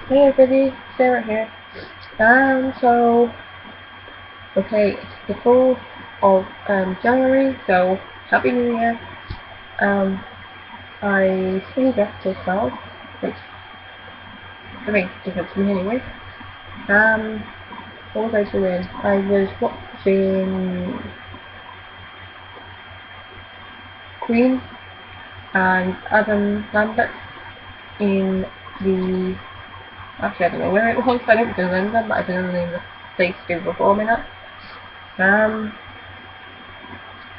Hey everybody, Sarah here. So, okay, it's the 4th of January, so Happy New Year. Um, I stayed up till 12, which I think different to me anyway. Um, what was I doing? I was watching Queen and Adam Lambert in the, actually I don't know where it was, I don't remember, but I don't know the name of the place they were performing at.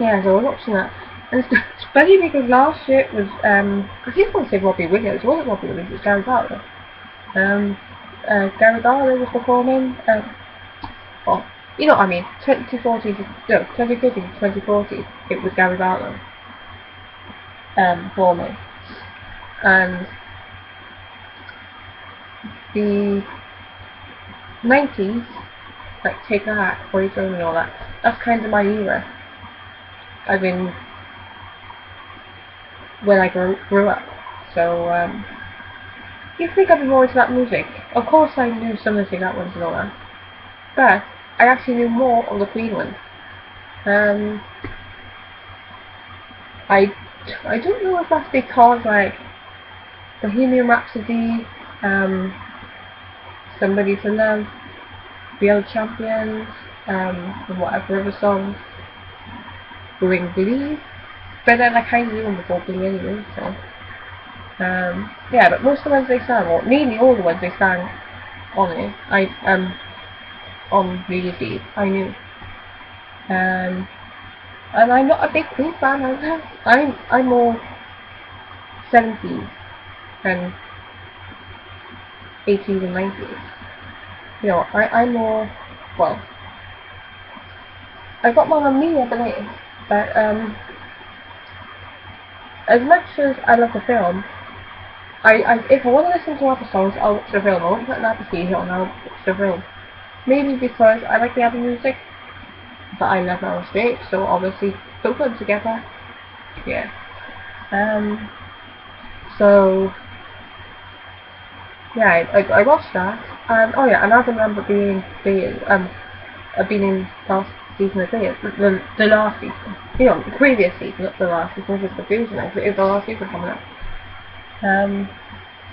Yeah, so I was watching that. And it's funny because last year it was, I just want to say Robbie Williams. It wasn't Robbie Williams, it was Gary Barlow. Gary Barlow was performing, well, you know what I mean, 2014 to, no, 2015 to 2040, it was Gary Barlow, performing. And the 90s, like Take That, Boyzone and all that, that's kind of my era. I mean, when I grew up. So, you'd think I'd be more into that music. Of course I knew some of the Take That ones and all that. But I actually knew more of the Queen ones. Um, I, I don't know if that's because, like, Bohemian Rhapsody, Somebody to Love, The Old Champions, and whatever other songs were in Glee. But then I kind of knew them before Glee anyway, so. Yeah, but most of the ones they sang, or nearly all the ones they sang on it, on New Year's Eve, I knew. And I'm not a big Queen fan either. I'm more 70s and 80s and 90s. You know, I'm more, well, I got Mamma Mia, believe, but as much as I love the film, if I want to listen to other songs, I'll watch the film. I won't put an album CD on, I'll watch the film. Maybe because I like the album music, but I love Meryl Streep, so obviously both of them together. Yeah. So yeah, I watched that, and oh yeah, and I remember being in last season of the last season, you know, the previous season, not the last season, just confusing now, it was the last season coming up.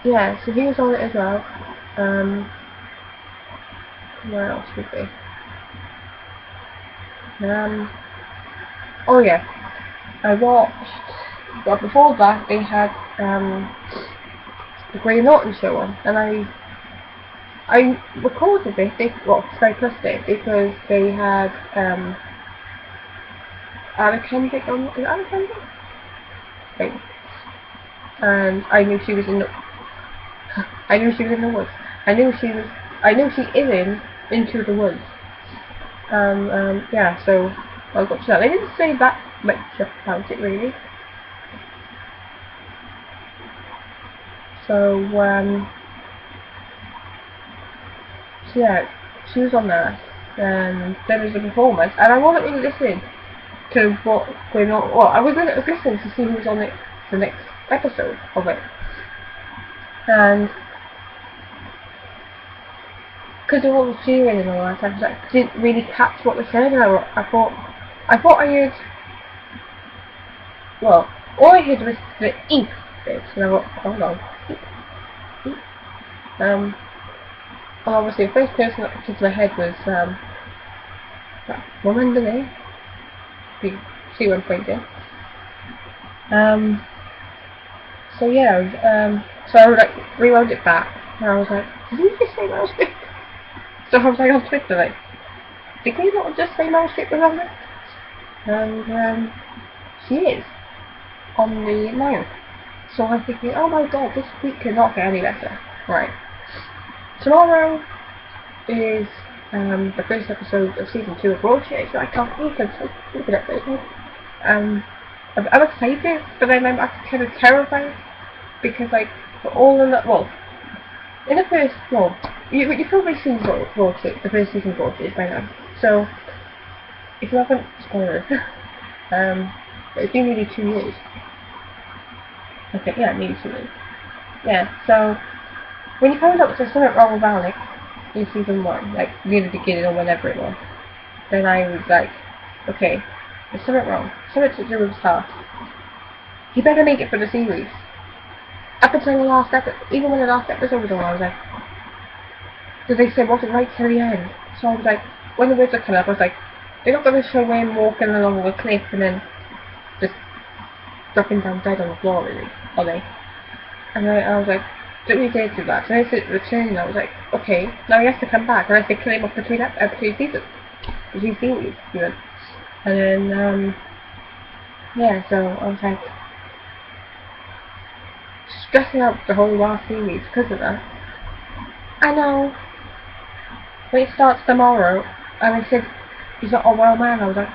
Yeah, so he was on it as well. Where else would be? Oh yeah, I watched, but before that they had the Graham Norton show on, and I recorded this, well, Sky Plus did, because they had Anna Kendrick on, is it Anna Kendrick? I think. And I knew she was in the, I knew she was in the woods. I knew she is in Into the Woods. Yeah, so I got to that. They didn't say that much about it really. So, so yeah, she was on there, and there was a performance, and I wasn't really listening to what going on. Well, I was listening to see who was on it, the next episode of it, and because they were all cheering and all that, I didn't really catch what they said. And I thought I heard, well, all I heard was the "eep" bit, and I thought, hold on, eep, eep. And obviously the first person that popped into my head was that woman there. You see what I'm pointing. So yeah, so I like rewound it back, and I was like, did you just say Meryl Streep? So I was like on Twitter, like, did we not just say Meryl Streep was on there? And she is on the 9th. So I'm thinking, oh my god, this week cannot get any better. Right. Tomorrow is the first episode of season 2 of Broadchurch, so I can't wait to look at it. I'm excited, but then I'm actually kind of terrified, because like, all in the, well, in the first, well, you've probably seen Broadchurch, the first season of Broadchurch by now, so if you haven't, spoilers. It's been nearly 2 years. Okay, yeah, nearly 2 years. Yeah, so when you found out there's something wrong with Alex in season 1, like near the beginning or whenever it was, then I was like, okay, there's something wrong. Something to do with his heart. He better make it for the series. Up until the last episode, even when the last episode was on, I was like, because they said wasn't right till the end. So I was like, when the words are coming up, I was like, they're not going to show him walking along the cliff and then just dropping down dead on the floor, really, are they? And I was like, don't we dare do that? So I said returning, I was like, okay, now he has to come back, unless they kill him off between seasons. Between series, even. And then, yeah, so I was like, stressing out the whole last series because of that. I know, when it starts tomorrow, and they said, he's not a well man, I was like,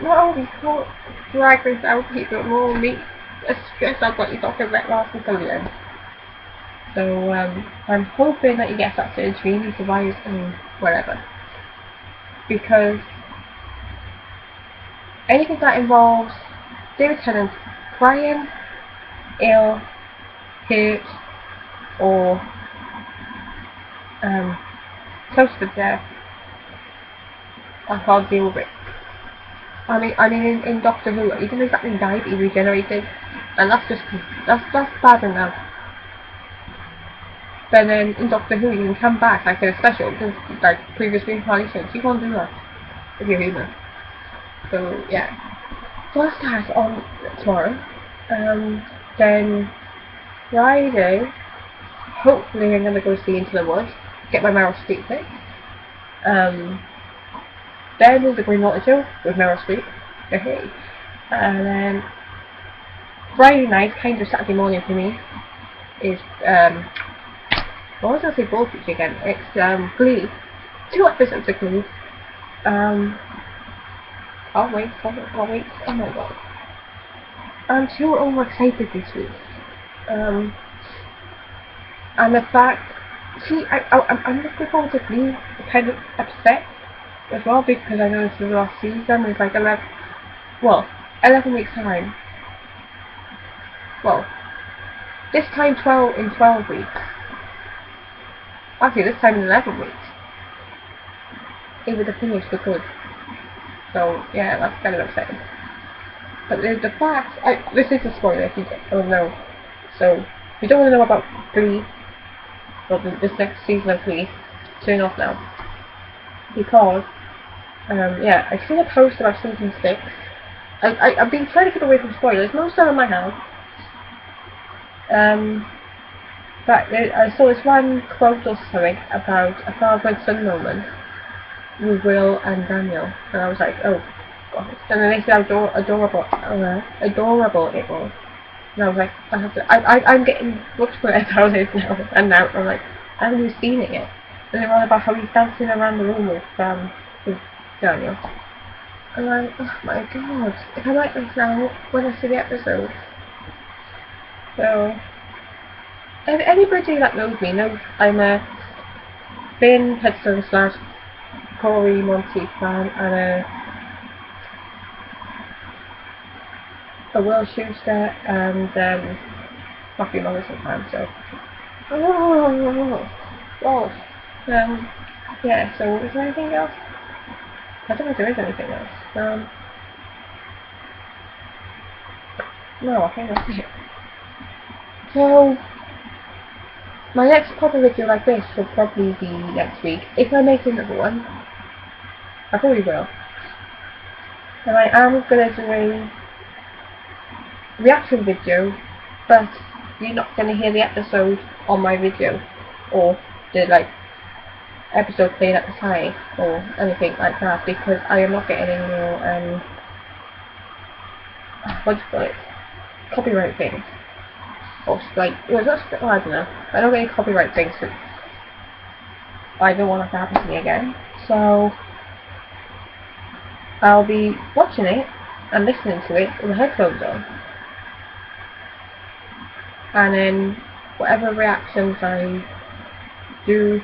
no, he's not drag this out people more me. A stress I've got you talking about last until the end. So, I'm hoping that he gets that surgery and he survives and whatever. Because anything that involves David Tennant crying, ill, hurt, or close to death, I can't deal with it. I mean, in Doctor Who, he didn't exactly die, but he regenerated, and that's bad enough. But then in Doctor Who, you can come back like in a special, because like previous reincarnations, you can't do that if you're human. So yeah, so that's that on tomorrow. Then Friday, hopefully I'm gonna go see Into the Woods, get my Meryl Streep fix. Then there's the Green Water Show with Meryl Streep. Hey. And then Friday night, kind of Saturday morning for me, is what was I say Voltage again? It's Glee. 2 episodes of Glee. Oh wait, oh my god. I'm so overexcited this week. And the fact, see, I'm looking forward to Glee, kind of upset as well, because I know this is the last season. It's like 11 weeks time. Well, this time 12 weeks. Actually, this time in 11 weeks. It would have finished for good. So yeah, that's kind of upsetting. But the fact, this is a spoiler if you don't know. So if you don't want to know about Glee, or this next season of Glee, turn off now. Because yeah, I've seen a post about season 6. I've been trying to keep away from spoilers. Most are in my house. But I saw this one quote or something about a father and son moment with Will and Daniel, and I was like, oh god. And then they said how adorable it was. And I was like, I'm getting books for it about it now. And now I'm like, I haven't even seen it yet. And they're on about how he's dancing around the room with Daniel. And I'm like, oh my god, if I like this now when I see the episode. So, anybody that knows me knows I'm a Finn Hudson / Corey Monteith fan, and a Will Schuster and Matthew Morrison fan, so yeah, so is there anything else? I don't know if there is anything else. No, I think that's it. So my next proper video like this will probably be next week, if I make another one. I probably will. And I am gonna do a reaction video, but you're not gonna hear the episode on my video, or the episode played at the time, or anything like that, because I am not getting any more what do you call it? Copyright things. Or I don't know. I don't get any copyright things, so I don't want that to happen to me again. So I'll be watching it and listening to it with the headphones on. And then whatever reactions I do,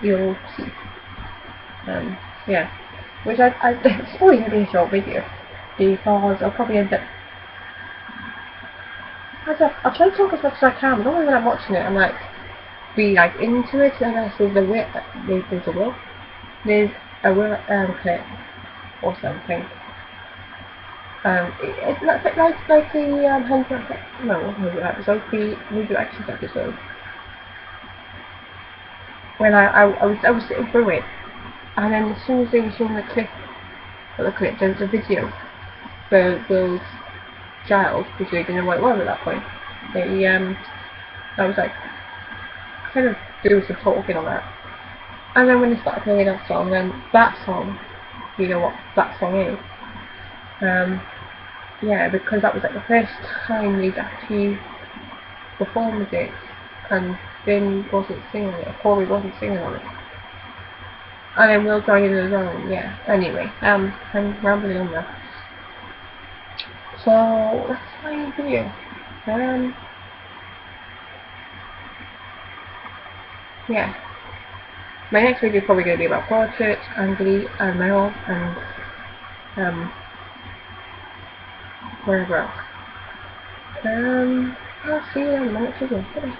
you'll see. Yeah. Which it's probably going to be a short video, because I'll probably end up I try to talk as much as I can, but only when I'm watching it, I'm like, be like into it, and I see the will, there's a will, clip, or something. It's not like the, Hundred episode, the Resurrections episode. When I was sitting through it, and then as soon as they were showing there was a video for Will's child, which they didn't know what it was at that point. I was like, kind of doing some talking on that. And then when they started playing that song, you know what that song is. Yeah, because that was like the first time they'd actually performed it, and Finn wasn't singing it, or Corey wasn't singing on it. And then Will joined in his own, yeah. Anyway, I'm rambling on now. So, that's my video. Yeah. My next video is probably going to be about Broadchurch, and Glee, and Meryl, and, wherever else. I'll see you in the next video. Bye.